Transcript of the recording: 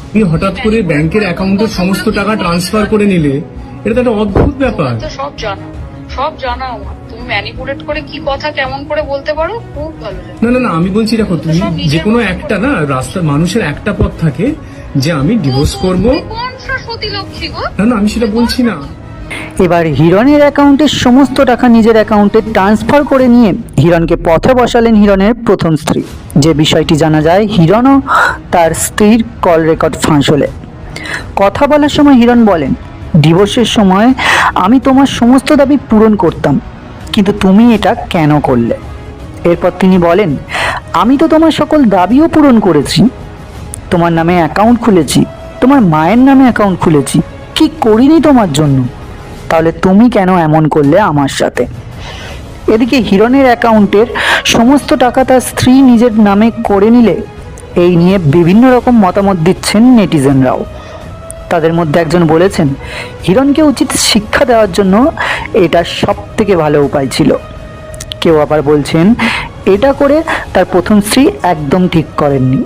তুমি হঠাৎ করে ব্যাংকের অ্যাকাউন্টের সমস্ত টাকা ট্রান্সফার করে নিলে, এটা তো একটা অদ্ভুত ব্যাপার। তো সব জানা আমার। তুমি ম্যানিপুলেট করে কি কথা কেমন করে বলতে পারো খুব ভালো জানো। না না না, আমি বলছি দেখো, তুমি যে কোনো একটা না রাস্তার মানুষের একটা পথ থাকে যে আমি ডিভোর্স করব। কোন সরস্বতী লক্ষ্মী গো? না না, আমি সেটা বলছি না। এবার হিরণের অ্যাকাউন্টের সমস্ত টাকা নিজের অ্যাকাউন্টে ট্রান্সফার করে নিয়ে হিরণকে পথে বসালেন হিরণের প্রথম স্ত্রী। যে বিষয়টি জানা যায় হিরণও তার স্ত্রীর কল রেকর্ড ফাঁস হলে। কথা বলার সময় হিরণ বলেন, ডিভোর্সের সময় আমি তোমার সমস্ত দাবি পূরণ করতাম, কিন্তু তুমি এটা কেন করলে? এরপর তিনি বলেন, আমি তো তোমার সকল দাবিও পূরণ করেছি, তোমার নামে অ্যাকাউন্ট খুলেছি, তোমার মায়ের নামে অ্যাকাউন্ট খুলেছি, কি করিনি তোমার জন্য? তাহলে তুমি কেন এমন করলে আমার সাথে? এদিকে হিরণের অ্যাকাউন্টের সমস্ত টাকা তার স্ত্রী নিজের নামে করে নিলে এই নিয়ে বিভিন্ন রকম মতামত দিচ্ছেন নেটিজেনরাও। তাদের মধ্যে একজন বলেছেন, হিরণকে উচিত শিক্ষা দেওয়ার জন্য এটা সব থেকে ভালো উপায় ছিল। কেউ আবার বলছেন, এটা করে তার প্রথম স্ত্রী একদম ঠিক করেননি।